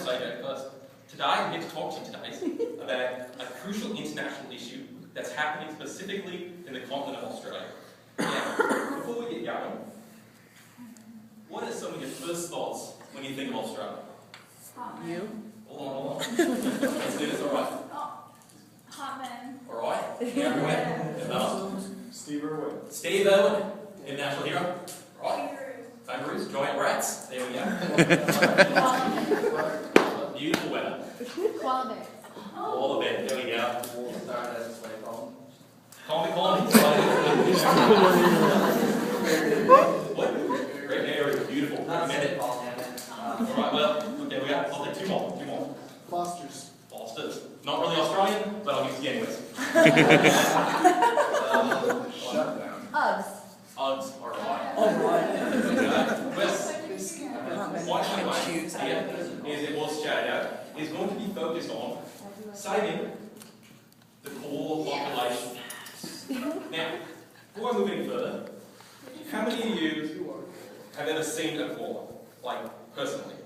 say that because today I'm here to talk to you today about a crucial international issue that's happening specifically in the continent of Australia. Now, before we get going, what are some of your first thoughts when you think of Australia? You? Hold on. Let's do this, alright? Hot man. Alright? Everywhere? Steve Irwin. Steve Irwin, international hero. Right? Kangaroos, giant rats. There we go. Beautiful weather. Koala bear. All the bed. There we go. Colony. What? Great area. Beautiful. Recommend it. Alright, well, there we go. I'll take two more. Fosters. Not really Australian, but I'll use the anyways. Shutdown. Uggs. Uggs are right. Hot It was chatted out, is going to be focused on saving the koala population. Now, before I move any further, how many of you have ever seen a koala, like personally?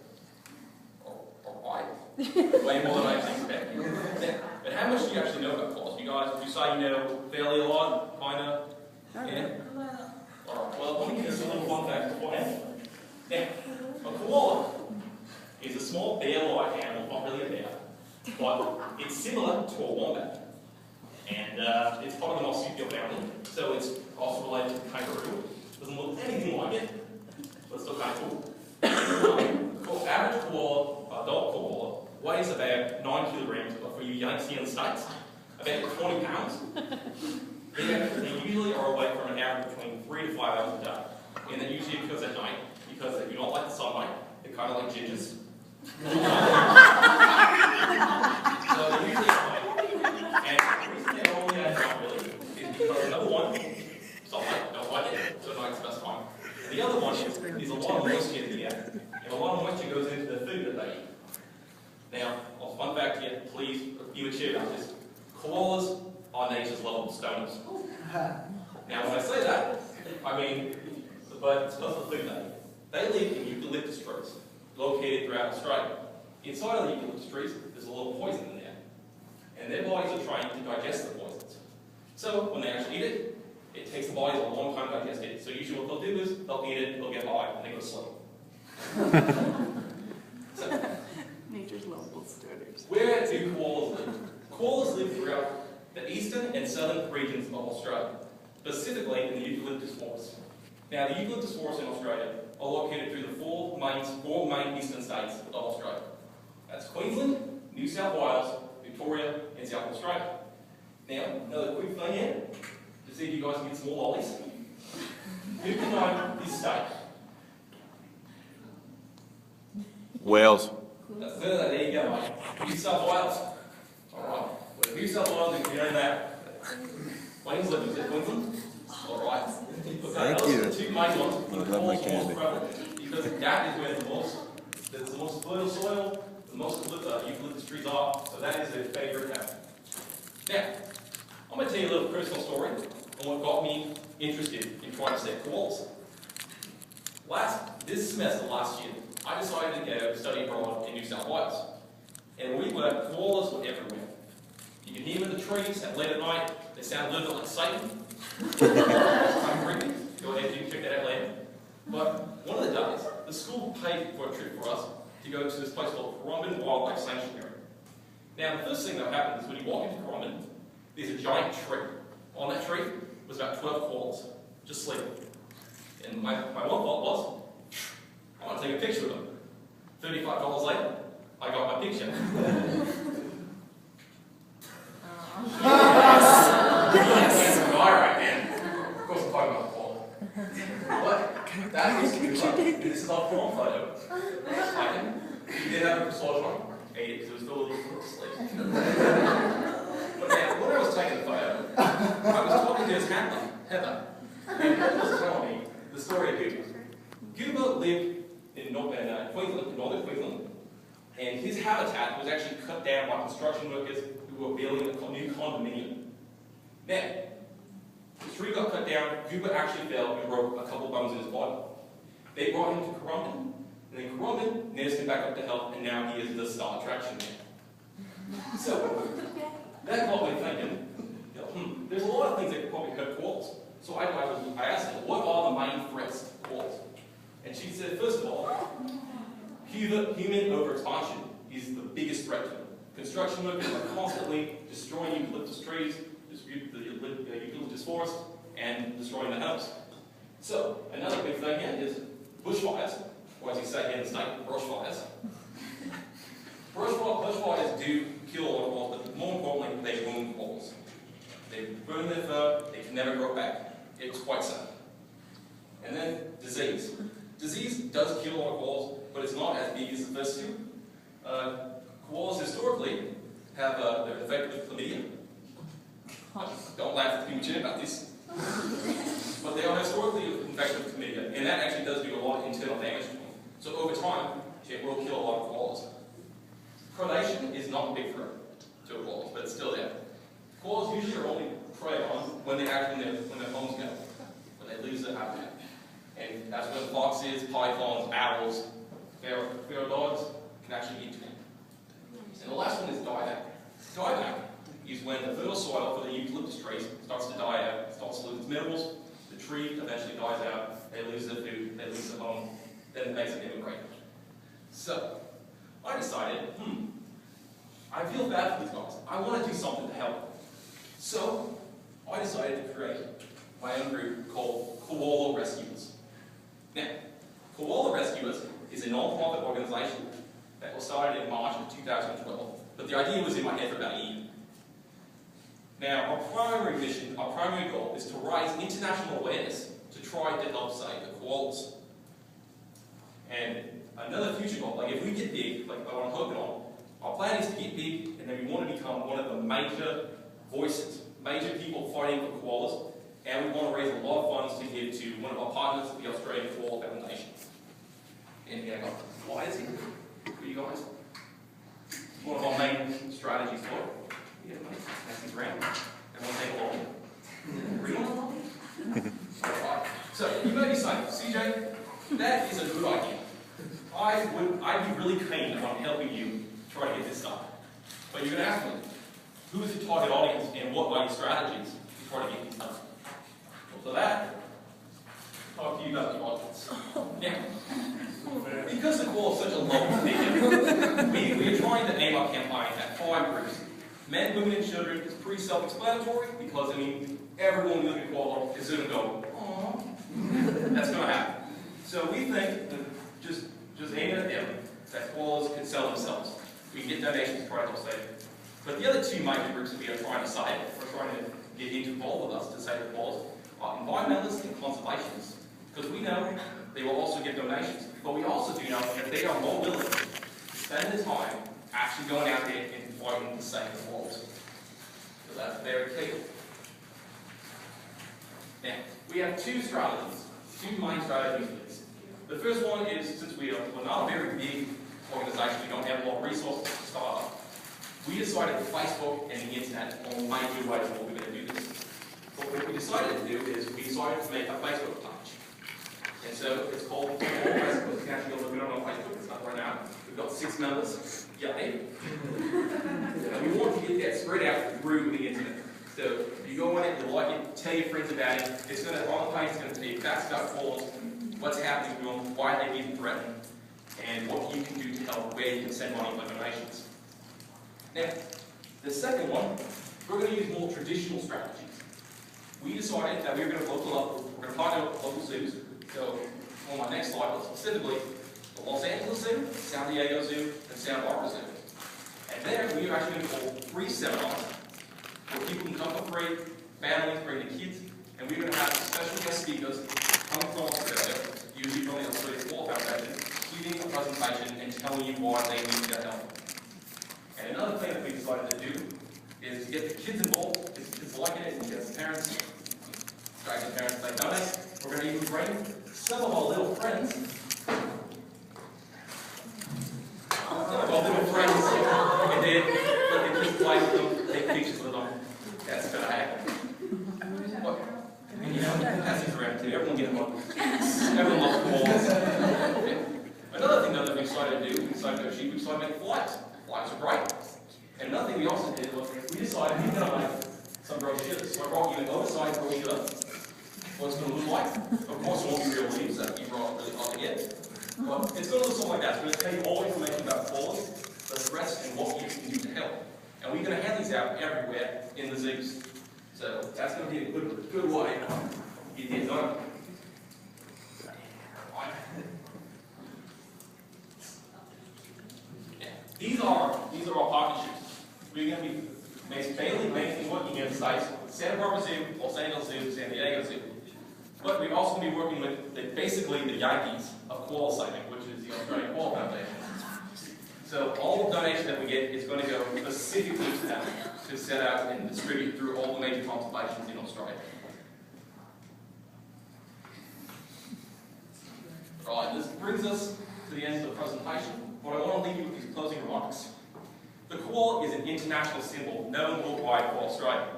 Alright, way more than I expected. Now, but how much do you actually know about koalas? Would you say you know fairly a lot, kinda? Yeah? Alright, well, let me give you a little fun fact beforehand. Now, a koala is a small bear-like animal, not really a bear, but it's similar to a wombat. And it's part of the marsupial family, so it's also related to kangaroo. Doesn't look anything like it, but it's still kind of cool. The average koala, adult koala, weighs about 9 kilograms, but for you Yanks here in the States, about 20 pounds. They usually are awake from an average between 3 to 5 hours a day. And that usually occurs at night, because they do not like the sunlight. They're kind of like gingers. So they're usually at night. And the reason they're only at night really is because number one, sunlight, don't like it, so night's the best time. And the other one is a lot of moisture in the air. And a lot of moisture goes into the food that they eat. Now, fun fact here, please be mature about this. Koalas are nature's level stoners. Now, when I say that, I mean, but it's because of the food they eat. They live in eucalyptus trees, located throughout Australia. Inside of the eucalyptus trees, there's a little poison in there. And their bodies are trained to digest the poisons. So, when they actually eat it, it takes the bodies a long time to digest it. So usually what they'll do is, they'll eat it, they'll get high, and they go to sleep. So, Nature's level stoners. where do koalas live? Koalas live throughout the eastern and southern regions of Australia, specifically in the eucalyptus forests. Now, the eucalyptus forests in Australia are located through the four main eastern states of Australia. That's Queensland, New South Wales, Victoria, and South Australia. Now, another quick thing here, to see if you guys can get some more lollies. Who can know this state? Wales. There you go, mate. New South Wales. Alright. Well, New South Wales, if you know that. Queensland, is it Queensland? Alright. Thank you. Those are the two main ones. I love my candy. Because that is where there's the most fertile soil, the most eucalyptus trees are, so that is their favourite habitat. Now, I'm going to tell you a little personal story on what got me interested in trying to set koalas. This semester last year, I decided to go study abroad in New South Wales. And koalas were everywhere. You can hear them in the trees at late at night. They sound a little bit like Satan. I'm creepy. Go ahead, you can check that out later. But one of the days, the school paid for a trip for us to go to this place called Currumbin Wildlife Sanctuary. Now, the first thing that happened is when you walk into Currumbin, there's a giant tree. On that tree was about 12 koalas, just sleeping. And my one thought was, I want to take a picture of them. $35 later, I got my picture. Yes! Right, man. Of course, I'm talking about the koala. What? That is this is our prom photo. He did have a massage on. Ate it because it was still a little asleep. But now, when I was taking the photo, I was talking to his handler, Heather, and Heather was telling me the story of Goober. Goober lived in northern Queensland, and his habitat was actually cut down by construction workers who were building a new condominium. Now, the tree got cut down, Goober actually fell and broke a couple bones in his body. They brought him to Currumbin, And then Roman nursed him back up to health, and now he is the star attraction man. So, that got me thinking, there's a lot of things that could probably hurt koalas. So I asked her, what are the main threats to koalas? And she said, first of all, human overexpansion is the biggest threat to them. Construction workers are constantly destroying eucalyptus trees, the eucalyptus forest, and destroying the house. So, another big thing here is bushfires, or as you say here in the state, brushfires. Bushfires do kill a lot of koalas, but more importantly, they wound koalas. They burn their fur, they can never grow back. It's quite sad. And then disease. Disease does kill a lot of koalas, but it's not as big as the first two. Koalas historically have they're infected with chlamydia. Don't laugh too much about this. But they are historically infected with chlamydia, and that actually does do a lot of internal damage to them. So over time, it will kill a lot of koalas. Predation is not a big threat to koalas, but it's still there. Koalas usually are only prey on when their homes go, when they lose their habitat. And that's when foxes, pythons, owls, feral dogs can actually eat them. And the last one is dieback. Dieback is when the fertile soil for the eucalyptus trees starts to die out, starts to lose its minerals, the tree eventually dies out, they lose their food, they lose their home, then it makes them immigrate. So, I decided, I feel bad for these guys. I want to do something to help. So, I decided to create my own group called Koala Rescuers. Now, Koala Rescuers is a non-profit organisation that was started in March of 2012, but the idea was in my head for about a year. Now, our primary mission, our primary goal is to raise international awareness to try to help save the koalas. And another future goal, like if we get big, like what I'm hoping on, our plan is to get big and then we want to become one of the major voices, major people fighting for koalas, and we want to raise a lot of funds to give to one of our partners, the Australian Koala Foundation. And again, I got flyers here for you guys. One of our main strategies for it. Yeah, mate, that's the ground. And we'll take a look. Really? Alright. So, you may be saying, CJ, that is a good idea. I'd be really keen on helping you try to get this started. But you're going to ask me, who is the target audience and what are your strategies to try to get these done? Well, for that, I'll talk to you about the audience. Now, because the koala is such a local thing, we are trying to aim our campaign at 5 groups. Men, women, and children is pretty self-explanatory because, I mean, everyone looking at koala is going to go, aww. That's going to happen. So we think that just aim it at them, that koalas can sell themselves. We can get donations to try to help save them. But the other 2 major groups that we are trying to save, we're trying to get involved with us to save the koalas, are environmentalists and conservationists. Because we know they will also give donations, but we also do know that they are more willing to spend the time actually going out there and fighting to save the koalas. So that's very key. Now, we have 2 strategies, 2 main strategies for this. The first one is, since we're not a very big organisation, we don't have a lot of resources to start up, we decided that Facebook and the internet are major ways of what we're going to do this. But what we decided to do is we decided to make a Facebook page. And so it's called Koala Rescuers. You can actually go look it up on Facebook. It's up right now. We've got 6 members. Yay. And we want to get that spread out through the internet. So if you go on it, you like it, tell your friends about it. It's going to, on the page, it's going to be facts about koalas, what's happening to them, why they're being threatened, and what you can do to help, where you can send money for donations. Now, the second one, we're going to use more traditional strategies. We decided that we were going to partner with local zoos. So, on my next slide, specifically, the Los Angeles Zoo, San Diego Zoo, and Santa Barbara Zoo. And there, we are actually going to hold 3 seminars where people can come for free, families, bring their kids, and we're going to have special guest speakers coming from Australia, usually from the Australian Koala Foundation, giving a presentation and telling you why they need their help. And another thing that we decided to do is to get the kids involved, get the kids liking it, and get the parents, drag the parents to donate. We're going to even bring some of our little friends, and then let the kids play with them, take pictures with them. That's going to happen. Look, and you know, pass it around too. Everyone get them on. Everyone loves balls. Another thing are great. And another thing we also did was we decided we were going to make some brochures. So I brought you an oversized brochure. What it's going to look like. Of course, it won't be real leaves, that you brought really hard to get. But it's going to look something like that. It's going to tell you all information about koalas, the threats, and what you can do to help. And we're going to hand these out everywhere in the zoos. So that's going to be a good way to get it done. These are our partnerships. We're going to be mainly working in sites, Santa Barbara Zoo, Los Angeles Zoo, San Diego Zoo. But we're also going to be working with basically the Yankees of koala sighting, which is the Australian Koala Foundation. So all the donation that we get is going to go specifically to them to set out and distribute through all the major conservations in Australia. Right, this brings us to the end of the presentation. But I want to leave you with these closing remarks. The koala is an international symbol known worldwide for Australia.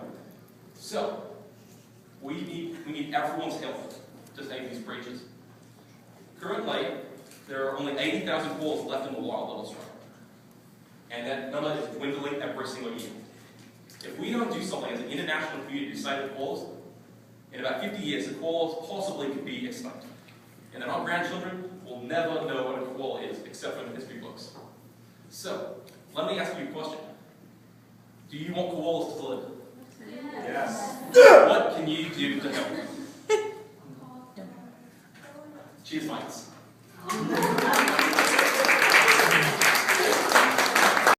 So, we need everyone's help to save these creatures. Currently, there are only 80,000 koalas left in the wild in Australia. And that number is dwindling every single year. If we don't do something as an international community to save the koalas, in about 50 years, the koalas possibly could be extinct. And then our grandchildren will never know what a koala is, except for the history books. So, let me ask you a question. Do you want koalas to live? Yes. What can you do to help?